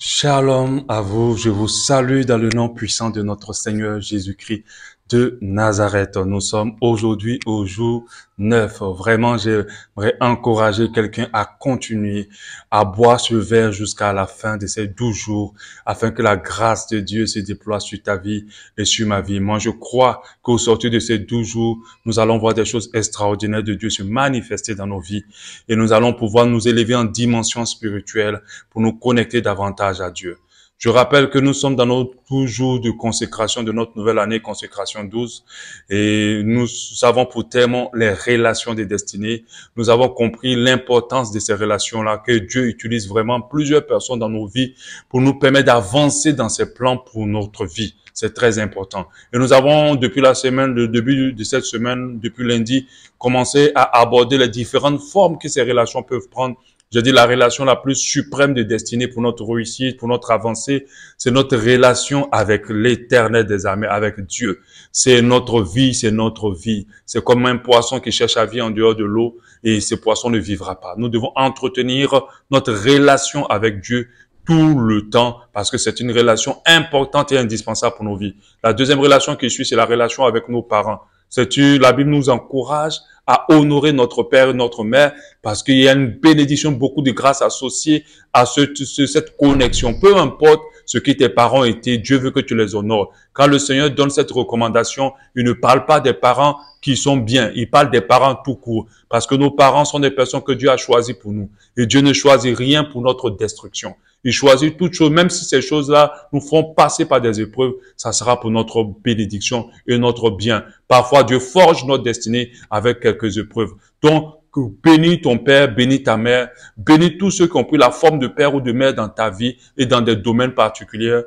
Shalom à vous, je vous salue dans le nom puissant de notre Seigneur Jésus-Christ de Nazareth. Nous sommes aujourd'hui au jour 9. Vraiment, j'aimerais encourager quelqu'un à continuer à boire ce verre jusqu'à la fin de ces 12 jours afin que la grâce de Dieu se déploie sur ta vie et sur ma vie. Moi, je crois qu'au sortir de ces 12 jours, nous allons voir des choses extraordinaires de Dieu se manifester dans nos vies et nous allons pouvoir nous élever en dimension spirituelle pour nous connecter davantage à Dieu. Je rappelle que nous sommes dans notre jour de consécration de notre nouvelle année, consécration 12, et nous avons pour thème les relations des destinées. Nous avons compris l'importance de ces relations-là, que Dieu utilise vraiment plusieurs personnes dans nos vies pour nous permettre d'avancer dans ses plans pour notre vie. C'est très important. Et nous avons, depuis la semaine, le début de cette semaine, depuis lundi, commencé à aborder les différentes formes que ces relations peuvent prendre. Je dis la relation la plus suprême de destinée pour notre réussite, pour notre avancée, c'est notre relation avec l'Éternel des armées, avec Dieu. C'est notre vie, c'est notre vie. C'est comme un poisson qui cherche à vivre en dehors de l'eau et ce poisson ne vivra pas. Nous devons entretenir notre relation avec Dieu tout le temps parce que c'est une relation importante et indispensable pour nos vies. La deuxième relation qui suit, c'est la relation avec nos parents. La Bible nous encourage à honorer notre père et notre mère parce qu'il y a une bénédiction, beaucoup de grâce associée à cette connexion. Peu importe ce que tes parents étaient, Dieu veut que tu les honores. Quand le Seigneur donne cette recommandation, il ne parle pas des parents qui sont bien, il parle des parents tout court parce que nos parents sont des personnes que Dieu a choisies pour nous et Dieu ne choisit rien pour notre destruction. Il choisit toutes choses, même si ces choses-là nous font passer par des épreuves, ça sera pour notre bénédiction et notre bien. Parfois, Dieu forge notre destinée avec quelques épreuves. Donc, bénis ton père, bénis ta mère, bénis tous ceux qui ont pris la forme de père ou de mère dans ta vie et dans des domaines particuliers.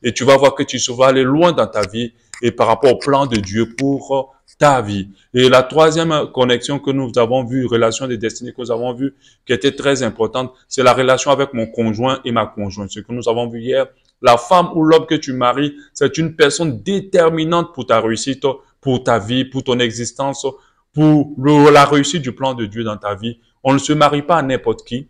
Et tu vas voir que tu vas aller loin dans ta vie et par rapport au plan de Dieu pour ta vie. Et la troisième connexion que nous avons vue, relation des destinées que nous avons vue, qui était très importante, c'est la relation avec mon conjoint et ma conjointe. Ce que nous avons vu hier, la femme ou l'homme que tu maries, c'est une personne déterminante pour ta réussite, pour ta vie, pour ton existence, pour la réussite du plan de Dieu dans ta vie. On ne se marie pas à n'importe qui.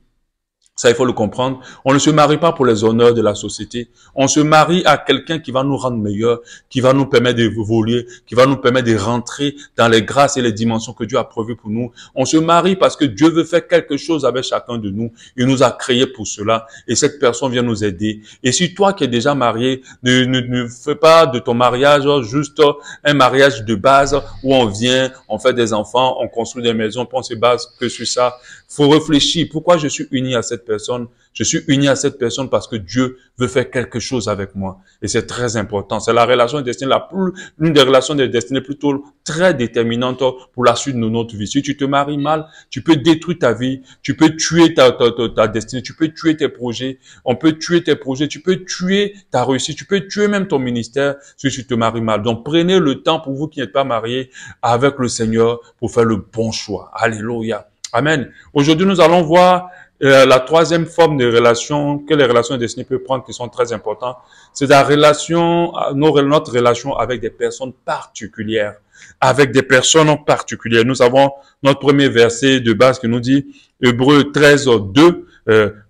Ça, il faut le comprendre. On ne se marie pas pour les honneurs de la société. On se marie à quelqu'un qui va nous rendre meilleurs, qui va nous permettre d'évoluer, qui va nous permettre de rentrer dans les grâces et les dimensions que Dieu a prévues pour nous. On se marie parce que Dieu veut faire quelque chose avec chacun de nous. Il nous a créés pour cela. Et cette personne vient nous aider. Et si toi qui es déjà marié, ne fais pas de ton mariage juste un mariage de base où on vient, on fait des enfants, on construit des maisons, puis on se base que sur ça. Faut réfléchir. Pourquoi je suis uni à cette personne? Je suis uni à cette personne parce que Dieu veut faire quelque chose avec moi. Et c'est très important. C'est la relation de destinée l'une des relations de destinée plutôt très déterminante pour la suite de notre vie. Si tu te maries mal, tu peux détruire ta vie, tu peux tuer ta destinée, tu peux tuer tes projets, on peut tuer tes projets, tu peux tuer ta réussite, tu peux tuer même ton ministère si tu te maries mal. Donc prenez le temps pour vous qui n'êtes pas mariés avec le Seigneur pour faire le bon choix. Alléluia. Amen. Aujourd'hui, nous allons voir la troisième forme de relation que les relations destinées peuvent prendre qui sont très importantes. C'est la relation, notre relation avec des personnes particulières. Avec des personnes particulières. Nous avons notre premier verset de base qui nous dit, Hébreux 13, 2,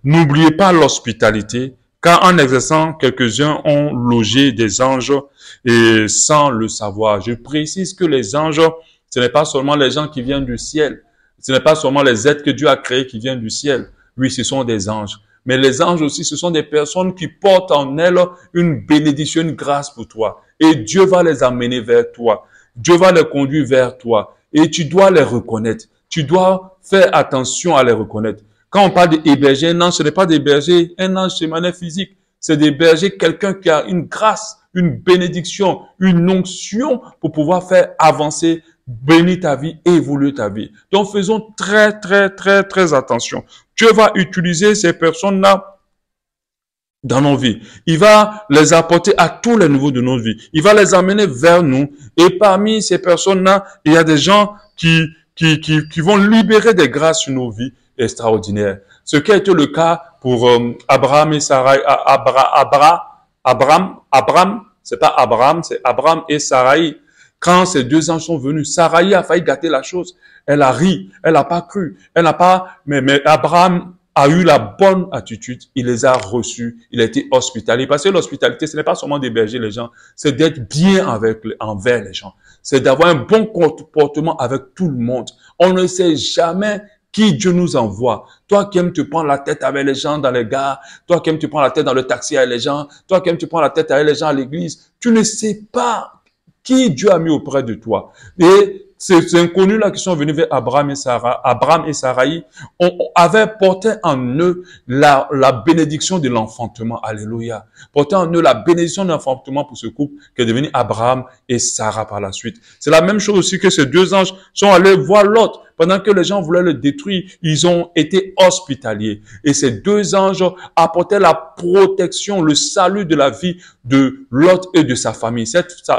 n'oubliez pas l'hospitalité, car en exerçant, quelques-uns ont logé des anges et sans le savoir. Je précise que les anges, ce n'est pas seulement les gens qui viennent du ciel. Ce n'est pas seulement les êtres que Dieu a créés qui viennent du ciel. Oui, ce sont des anges. Mais les anges aussi, ce sont des personnes qui portent en elles une bénédiction, une grâce pour toi. Et Dieu va les amener vers toi. Dieu va les conduire vers toi. Et tu dois les reconnaître. Tu dois faire attention à les reconnaître. Quand on parle d'héberger un ange, ce n'est pas d'héberger un ange de manière physique. C'est d'héberger quelqu'un qui a une grâce, une bénédiction, une onction pour pouvoir faire avancer, bénir ta vie, évoluer ta vie. Donc, faisons très, très, très, très attention. Dieu va utiliser ces personnes-là dans nos vies. Il va les apporter à tous les niveaux de nos vies. Il va les amener vers nous. Et parmi ces personnes-là, il y a des gens qui vont libérer des grâces sur nos vies extraordinaires. Ce qui a été le cas pour Abraham et Sarai. Abraham, c'est pas Abraham, c'est Abraham et Sarai. Quand ces deux anges sont venus, Sarai a failli gâter la chose. Elle a ri, elle n'a pas cru, elle n'a pas, mais Abraham a eu la bonne attitude, il les a reçus, il a été hospitalier. Parce que l'hospitalité, ce n'est pas seulement d'héberger les gens, c'est d'être bien envers les gens. C'est d'avoir un bon comportement avec tout le monde. On ne sait jamais qui Dieu nous envoie. Toi qui aimes te prendre la tête avec les gens dans les gares, toi qui aimes te prendre la tête dans le taxi avec les gens, toi qui aimes te prendre la tête avec les gens à l'église, tu ne sais pas qui Dieu a mis auprès de toi. Et ces inconnus-là qui sont venus vers Abraham et Sarai, avaient porté en eux la bénédiction de l'enfantement. Alléluia. Porté en eux la bénédiction de l'enfantement pour ce couple qui est devenu Abraham et Sarah par la suite. C'est la même chose aussi que ces deux anges sont allés voir Lot. Pendant que les gens voulaient le détruire, ils ont été hospitaliers. Et ces deux anges apportaient la protection, le salut de la vie de Lot et de sa famille.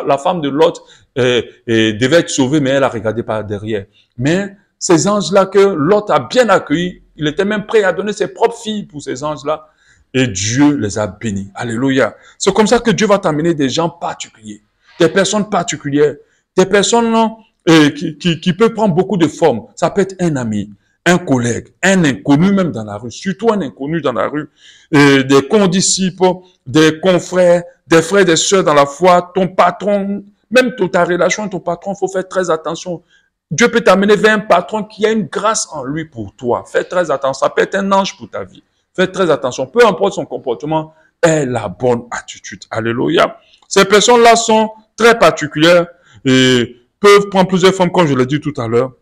La femme de Lot devait être sauvée, mais elle a regardé par derrière. Mais ces anges-là que Lot a bien accueillis, il était même prêt à donner ses propres filles pour ces anges-là. Et Dieu les a bénis. Alléluia. C'est comme ça que Dieu va t'amener des gens particuliers, des personnes particulières, des personnes qui peut prendre beaucoup de formes. Ça peut être un ami, un collègue, un inconnu même dans la rue, surtout un inconnu dans la rue, des condisciples, des confrères, des frères, des sœurs dans la foi, ton patron, même ta relation avec ton patron, il faut faire très attention. Dieu peut t'amener vers un patron qui a une grâce en lui pour toi. Fais très attention, ça peut être un ange pour ta vie. Fais très attention, peu importe son comportement, aie la bonne attitude. Alléluia. Ces personnes-là sont très particulières et peuvent prendre plusieurs formes, comme je l'ai dit tout à l'heure.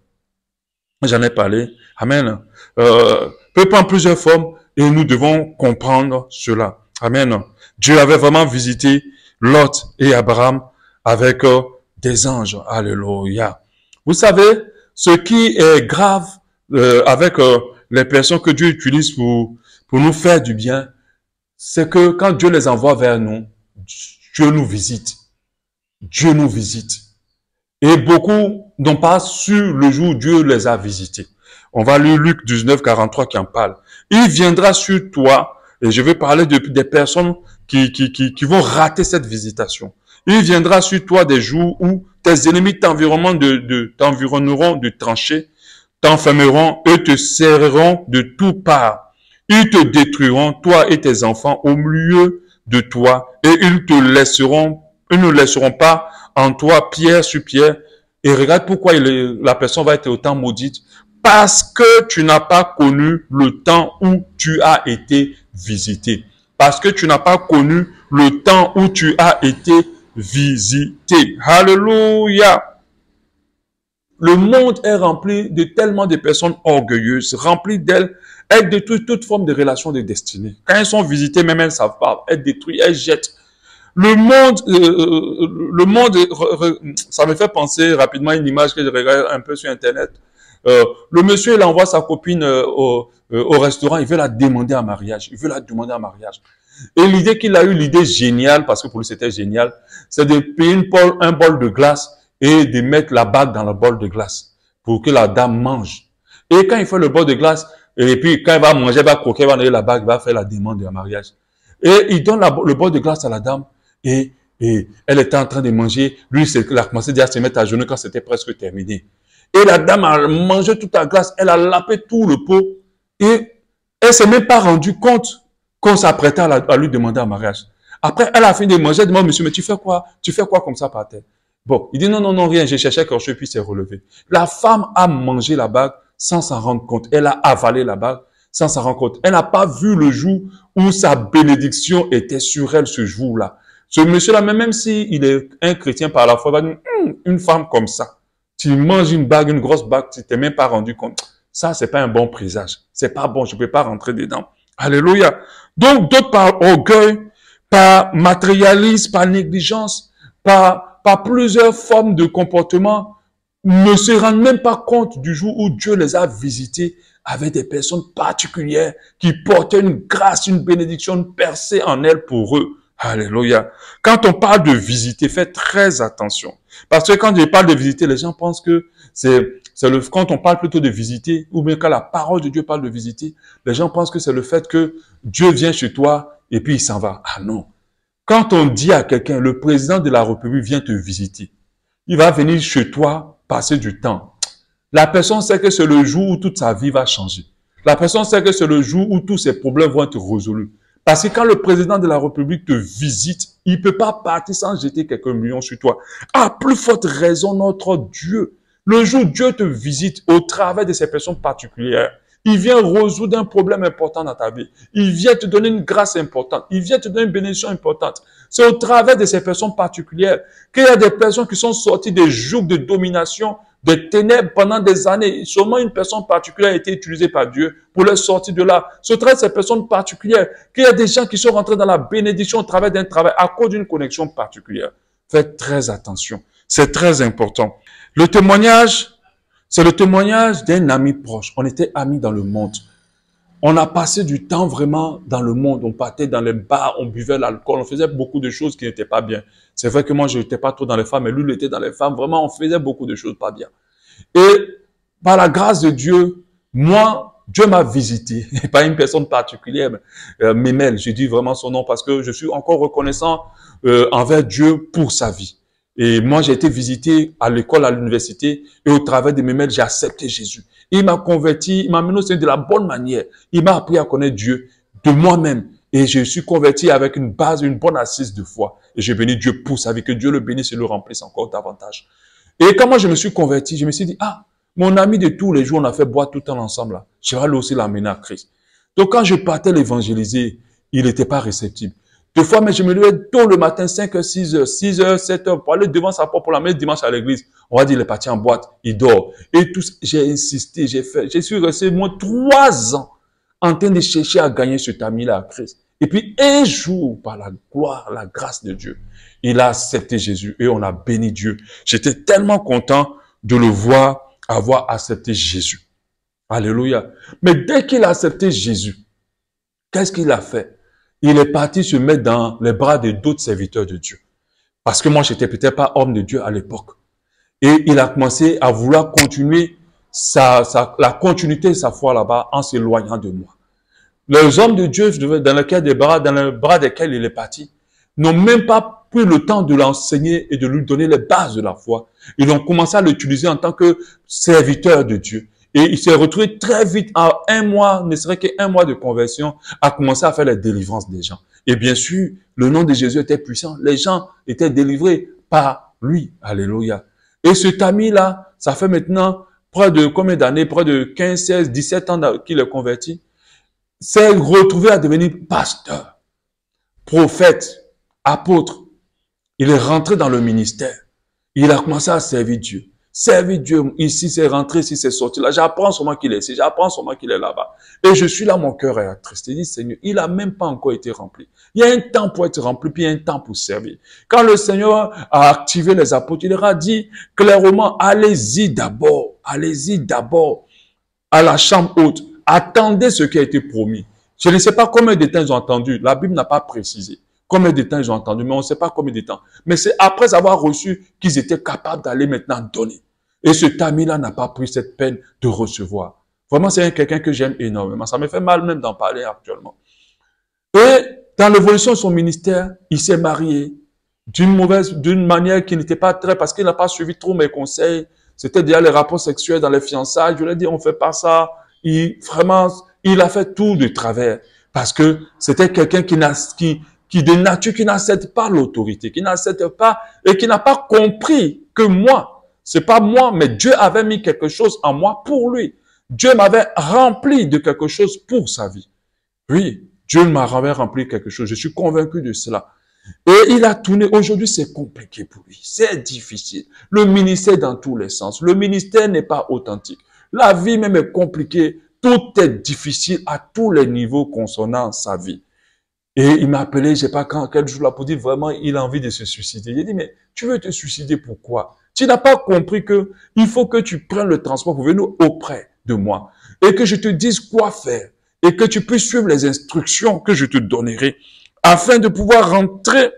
J'en ai parlé. Amen. Peuvent prendre plusieurs formes et nous devons comprendre cela. Amen. Dieu avait vraiment visité Lot et Abraham avec des anges. Alléluia. Vous savez, ce qui est grave avec les personnes que Dieu utilise pour nous faire du bien, c'est que quand Dieu les envoie vers nous, Dieu nous visite. Dieu nous visite. Et beaucoup n'ont pas su le jour où Dieu les a visités. On va lire Luc 19, 43 qui en parle. Il viendra sur toi, et je vais parler des personnes qui vont rater cette visitation. Il viendra sur toi des jours où tes ennemis t'environneront de tranchées, t'enfermeront et te serreront de toutes parts. Ils te détruiront, toi et tes enfants, au milieu de toi, et ils ne laisseront pas en toi pierre sur pierre. Et regarde pourquoi la personne va être autant maudite. Parce que tu n'as pas connu le temps où tu as été visité. Parce que tu n'as pas connu le temps où tu as été visité. Alléluia. Le monde est rempli de tellement de personnes orgueilleuses, rempli d'elles. Elles détruisent toute forme de relation de destinée. Quand elles sont visitées, même elles ne savent pas. Elles détruisent, elles jettent. Le monde, ça me fait penser rapidement à une image que je regarde un peu sur Internet. Le monsieur, il envoie sa copine au restaurant, il veut la demander en mariage. Il veut la demander en mariage. Et l'idée qu'il a eu, l'idée géniale, parce que pour lui c'était génial, c'est de payer un bol de glace et de mettre la bague dans le bol de glace pour que la dame mange. Et quand il fait le bol de glace, et puis quand il va manger, il va croquer, il va donner la bague, il va faire la demande de mariage. Et il donne le bol de glace à la dame. Et elle était en train de manger. Lui, il a commencé déjà à se mettre à genoux quand c'était presque terminé. Et la dame a mangé toute la glace. Elle a lapé tout le pot. Et elle s'est même pas rendue compte qu'on s'apprêtait à lui demander un mariage. Après, elle a fini de manger. Elle demande, monsieur, mais tu fais quoi? Tu fais quoi comme ça par terre? Bon, il dit, non, non, non, rien. J'ai cherché quelque chose, puis s'est relevé. La femme a mangé la bague sans s'en rendre compte. Elle a avalé la bague sans s'en rendre compte. Elle n'a pas vu le jour où sa bénédiction était sur elle ce jour-là. Ce monsieur-là, même s'il est un chrétien par la foi, va dire, une femme comme ça, tu manges une bague, une grosse bague, tu t'es même pas rendu compte. Ça, c'est pas un bon présage. C'est pas bon, je peux pas rentrer dedans. Alléluia. Donc, d'autres par orgueil, par matérialisme, par négligence, par plusieurs formes de comportement, ne se rendent même pas compte du jour où Dieu les a visités avec des personnes particulières qui portaient une grâce, une bénédiction, une percée en elles pour eux. Alléluia. Quand on parle de visiter, faites très attention. Parce que quand je parle de visiter, les gens pensent que quand on parle plutôt de visiter, ou bien quand la parole de Dieu parle de visiter, les gens pensent que c'est le fait que Dieu vient chez toi et puis il s'en va. Ah non. Quand on dit à quelqu'un, le président de la République vient te visiter, il va venir chez toi passer du temps. La personne sait que c'est le jour où toute sa vie va changer. La personne sait que c'est le jour où tous ses problèmes vont être résolus. Parce que quand le président de la République te visite, il ne peut pas partir sans jeter quelques millions sur toi. À plus forte raison, notre Dieu. Le jour où Dieu te visite au travers de ces personnes particulières, il vient résoudre un problème important dans ta vie. Il vient te donner une grâce importante. Il vient te donner une bénédiction importante. C'est au travers de ces personnes particulières qu'il y a des personnes qui sont sorties des jougs de domination, des ténèbres pendant des années. Seulement une personne particulière a été utilisée par Dieu pour les sortir de là. C'est au travers de ces personnes particulières qu'il y a des gens qui sont rentrés dans la bénédiction au travers d'un travail à cause d'une connexion particulière. Faites très attention. C'est très important. Le témoignage, c'est le témoignage d'un ami proche. On était amis dans le monde. On a passé du temps vraiment dans le monde. On partait dans les bars, on buvait l'alcool, on faisait beaucoup de choses qui n'étaient pas bien. C'est vrai que moi, je n'étais pas trop dans les femmes, mais lui, il était dans les femmes. Vraiment, on faisait beaucoup de choses pas bien. Et par la grâce de Dieu, moi, Dieu m'a visité. Pas une personne particulière, mais Mémel, je dis vraiment son nom parce que je suis encore reconnaissant envers Dieu pour sa vie. Et moi, j'ai été visité à l'école, à l'université, et au travers de mes mails, j'ai accepté Jésus. Il m'a converti, il m'a mené au Seigneur de la bonne manière. Il m'a appris à connaître Dieu de moi-même. Et je suis converti avec une base, une bonne assise de foi. Et j'ai béni Dieu pour sa vie, que Dieu le bénisse et le remplisse encore davantage. Et quand moi je me suis converti, je me suis dit, ah, mon ami de tous les jours, on a fait boire tout le temps ensemble là. Je vais lui aussi l'amener à Christ. Donc quand je partais l'évangéliser, il n'était pas réceptif. Deux fois, mais je me levais tôt le matin, 5h, 6h, 6h, 7h, pour aller devant sa porte pour l'amener dimanche à l'église. On va dire, il est parti en boîte, il dort. Et tout, j'ai insisté, je suis resté moins 3 ans en train de chercher à gagner cet ami-là à Christ. Et puis, un jour, par la gloire, la grâce de Dieu, il a accepté Jésus et on a béni Dieu. J'étais tellement content de le voir avoir accepté Jésus. Alléluia. Mais dès qu'il a accepté Jésus, qu'est-ce qu'il a fait? Il est parti se mettre dans les bras de d'autres serviteurs de Dieu. Parce que moi, j'étais peut-être pas homme de Dieu à l'époque. Et il a commencé à vouloir continuer la continuité de sa foi là-bas en s'éloignant de moi. Les hommes de Dieu dans le bras desquels il est parti n'ont même pas pris le temps de l'enseigner et de lui donner les bases de la foi. Ils ont commencé à l'utiliser en tant que serviteur de Dieu. Et il s'est retrouvé très vite, en 1 mois, ne serait qu'un mois de conversion, à commencer à faire la délivrance des gens. Et bien sûr, le nom de Jésus était puissant. Les gens étaient délivrés par lui. Alléluia. Et cet ami-là, ça fait maintenant près de combien d'années? Près de 15, 16, 17 ans qu'il est converti. S'est retrouvé à devenir pasteur, prophète, apôtre. Il est rentré dans le ministère. Il a commencé à servir Dieu. Servir Dieu, ici c'est rentré, ici c'est sorti. Là, j'apprends seulement qu'il est ici, j'apprends seulement qu'il est là-bas. Et je suis là, mon cœur est attristé. Il dit, Seigneur, il a même pas encore été rempli. Il y a un temps pour être rempli, puis il y a un temps pour servir. Quand le Seigneur a activé les apôtres, il leur a dit clairement, allez-y d'abord à la chambre haute. Attendez ce qui a été promis. Je ne sais pas combien de temps ils ont entendu. La Bible n'a pas précisé combien de temps ils ont entendu, mais on ne sait pas combien de temps. Mais c'est après avoir reçu qu'ils étaient capables d'aller maintenant donner. Et cet ami-là n'a pas pris cette peine de recevoir. Vraiment, c'est quelqu'un que j'aime énormément. Ça me fait mal même d'en parler actuellement. Et dans l'évolution de son ministère, il s'est marié d'une manière qui n'était pas très, parce qu'il n'a pas suivi trop mes conseils. C'était déjà les rapports sexuels dans les fiançailles. Je lui ai dit, on fait pas ça. Vraiment, il a fait tout de travers. Parce que c'était quelqu'un qui de nature, qui n'accepte pas l'autorité, qui n'accepte pas et qui n'a pas compris que moi, c'est pas moi, mais Dieu avait mis quelque chose en moi pour lui. Dieu m'avait rempli de quelque chose pour sa vie. Oui, Dieu m'avait rempli quelque chose. Je suis convaincu de cela. Et il a tourné. Aujourd'hui, c'est compliqué pour lui. C'est difficile. Le ministère dans tous les sens. Le ministère n'est pas authentique. La vie même est compliquée. Tout est difficile à tous les niveaux concernant sa vie. Et il m'a appelé, je sais pas quel jour là, pour dire vraiment, il a envie de se suicider. J'ai dit, mais tu veux te suicider pourquoi? Tu n'as pas compris que il faut que tu prennes le transport pour venir auprès de moi et que je te dise quoi faire et que tu puisses suivre les instructions que je te donnerai afin de pouvoir rentrer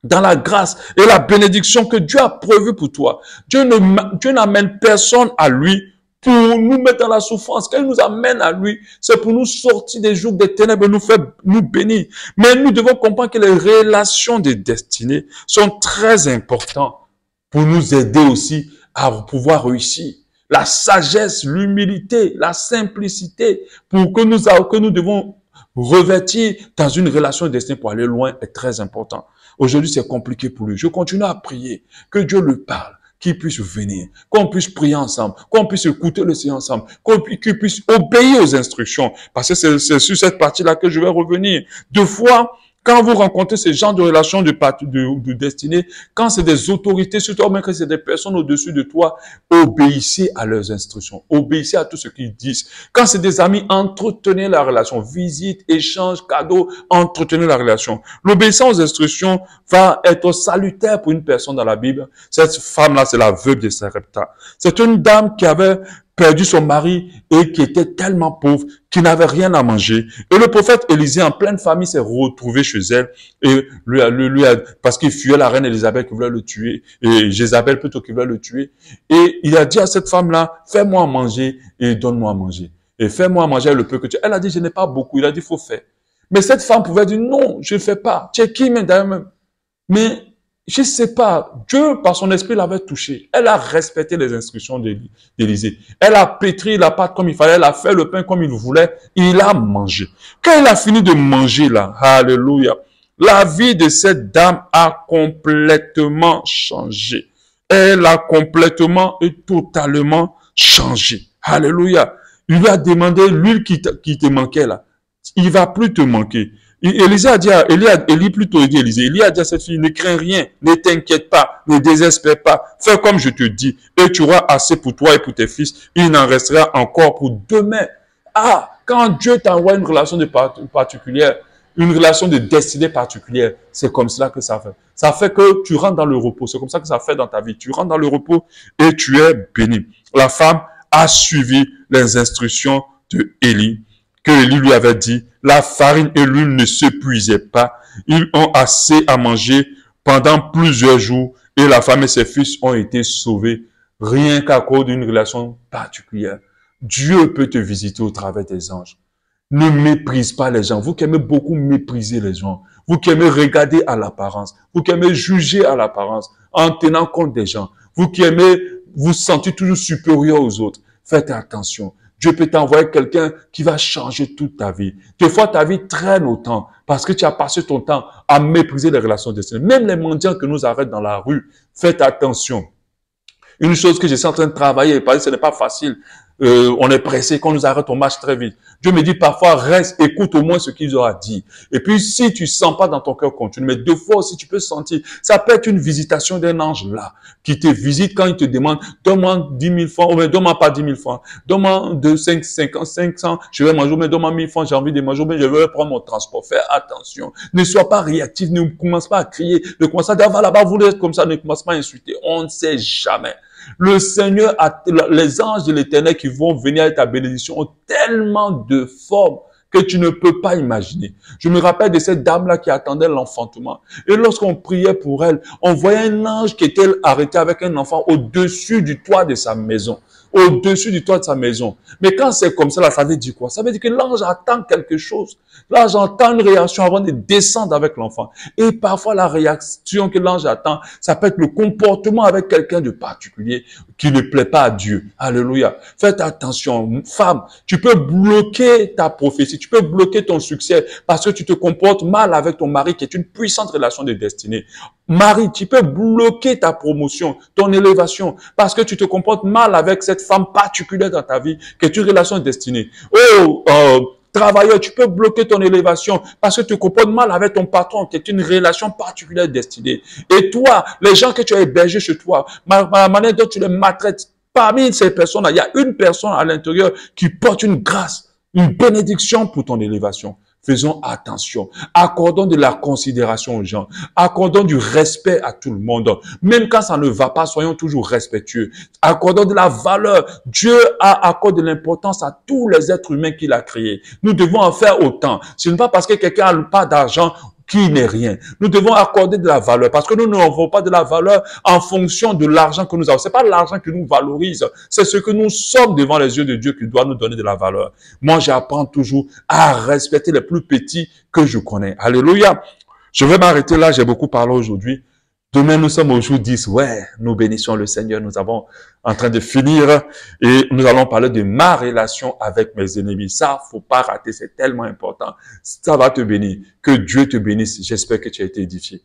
dans la grâce et la bénédiction que Dieu a prévue pour toi. Dieu n'amène personne à lui pour nous mettre dans la souffrance. Quand il nous amène à lui, c'est pour nous sortir des jours des ténèbres et nous faire nous bénir. Mais nous devons comprendre que les relations de destinée sont très importantes pour nous aider aussi à pouvoir réussir. la sagesse, l'humilité, la simplicité, pour que nous devons revêtir dans une relation destinée pour aller loin est très important. Aujourd'hui, c'est compliqué pour lui. Je continue à prier, que Dieu lui parle, qu'il puisse venir, qu'on puisse prier ensemble, qu'on puisse écouter le Seigneur ensemble, qu'il puisse obéir aux instructions. Parce que c'est sur cette partie-là que je vais revenir. Deux fois, quand vous rencontrez ce genre de relations de destinée, quand c'est des autorités, surtout même que c'est des personnes au-dessus de toi, obéissez à leurs instructions, obéissez à tout ce qu'ils disent. Quand c'est des amis, entretenez la relation, visite, échange, cadeau, entretenez la relation. L'obéissance aux instructions va être salutaire pour une personne dans la Bible. Cette femme-là, c'est la veuve de Sarepta. C'est une dame qui avait perdu son mari et qui était tellement pauvre qu'il n'avait rien à manger. Et le prophète Élisée, en pleine famille, s'est retrouvé chez elle et parce qu'il fuyait la reine Élisabeth qui voulait le tuer, et Jézabel plutôt qui voulait le tuer. Et il a dit à cette femme-là, fais-moi à manger et donne-moi à manger. Et fais-moi à manger le peu que tu as. Elle a dit, je n'ai pas beaucoup. Il a dit, faut faire. Mais cette femme pouvait dire, non, je ne fais pas. Tu es qui, même? Mais je ne sais pas, Dieu, par son esprit, l'avait touché. Elle a respecté les instructions d'Élisée. Elle a pétri la pâte comme il fallait, elle a fait le pain comme il voulait, il a mangé. Quand il a fini de manger là, alléluia, la vie de cette dame a complètement changé. Elle a complètement et totalement changé. Alléluia. Il lui a demandé, l'huile qui te manquait là, il va plus te manquer. Élie a dit Élie a dit à cette fille, ne crains rien, ne t'inquiète pas, ne désespère pas, fais comme je te dis, et tu auras assez pour toi et pour tes fils, il en restera encore pour demain. Ah, quand Dieu t'envoie une relation particulière, une relation de destinée particulière, c'est comme cela que ça fait. Ça fait que tu rentres dans le repos, c'est comme ça que ça fait dans ta vie. Tu rentres dans le repos et tu es béni. La femme a suivi les instructions de Élie, que Élie lui avait dit, la farine et l'huile ne s'épuisaient pas. Ils ont assez à manger pendant plusieurs jours et la femme et ses fils ont été sauvés rien qu'à cause d'une relation particulière. Dieu peut te visiter au travers des anges. Ne méprise pas les gens. Vous qui aimez beaucoup mépriser les gens, vous qui aimez regarder à l'apparence, vous qui aimez juger à l'apparence en tenant compte des gens, vous qui aimez vous sentir toujours supérieur aux autres, faites attention. Dieu peut t'envoyer quelqu'un qui va changer toute ta vie. Des fois, ta vie traîne au temps parce que tu as passé ton temps à mépriser les relations destinées. Même les mendiants que nous arrêtent dans la rue, faites attention. Une chose que je suis en train de travailler, parce que ce n'est pas facile. On est pressé, qu'on nous arrête, on marche très vite. Dieu me dit parfois, reste, écoute au moins ce qu'ils aura dit. Et puis, si tu sens pas dans ton cœur, continue. Mais deux fois aussi, tu peux sentir. Ça peut être une visitation d'un ange là, qui te visite quand il te demande, donne-moi 10 000 francs, ou bien donne-moi pas 10 000 francs. Donne-moi 500, je vais manger, mais donne-moi 1000 francs, j'ai envie de manger, mais je vais prendre mon transport. Fais attention. Ne sois pas réactif, ne commence pas à crier, ne commence pas à dire, va là-bas, vous êtes comme ça, ne commence pas à insulter. On ne sait jamais. Le Seigneur, les anges de l'Éternel qui vont venir avec ta bénédiction ont tellement de formes que tu ne peux pas imaginer. Je me rappelle de cette dame-là qui attendait l'enfantement. Et lorsqu'on priait pour elle, on voyait un ange qui était arrêté avec un enfant au-dessus du toit de sa maison. Au-dessus du toit de sa maison. Mais quand c'est comme ça, là, ça veut dire quoi? Ça veut dire que l'ange attend quelque chose. L'ange attend une réaction avant de descendre avec l'enfant. Et parfois, la réaction que l'ange attend, ça peut être le comportement avec quelqu'un de particulier qui ne plaît pas à Dieu. Alléluia. Faites attention. Femme, tu peux bloquer ta prophétie, tu peux bloquer ton succès parce que tu te comportes mal avec ton mari qui est une puissante relation de destinée. Mari, tu peux bloquer ta promotion, ton élévation, parce que tu te comportes mal avec cette femme particulière dans ta vie, qui est une relation destinée. Travailleur, tu peux bloquer ton élévation, parce que tu te comportes mal avec ton patron, qui est une relation particulière destinée. Et toi, les gens que tu as hébergés chez toi, la manière dont tu les maltraites, parmi ces personnes-là, il y a une personne à l'intérieur qui porte une grâce, une bénédiction pour ton élévation. Faisons attention. Accordons de la considération aux gens. Accordons du respect à tout le monde. Même quand ça ne va pas, soyons toujours respectueux. Accordons de la valeur. Dieu accorde de l'importance à tous les êtres humains qu'il a créés. Nous devons en faire autant. Ce n'est pas parce que quelqu'un n'a pas d'argent qui n'est rien. Nous devons accorder de la valeur parce que nous n'avons pas de la valeur en fonction de l'argent que nous avons. C'est pas l'argent qui nous valorise, c'est ce que nous sommes devant les yeux de Dieu qui doit nous donner de la valeur. Moi, j'apprends toujours à respecter les plus petits que je connais. Alléluia. Je vais m'arrêter là, j'ai beaucoup parlé aujourd'hui. Demain, nous sommes au jour 10. Ouais, nous bénissons le Seigneur. Nous avons en train de finir et nous allons parler de ma relation avec mes ennemis. Ça, faut pas rater. C'est tellement important. Ça va te bénir. Que Dieu te bénisse. J'espère que tu as été édifié.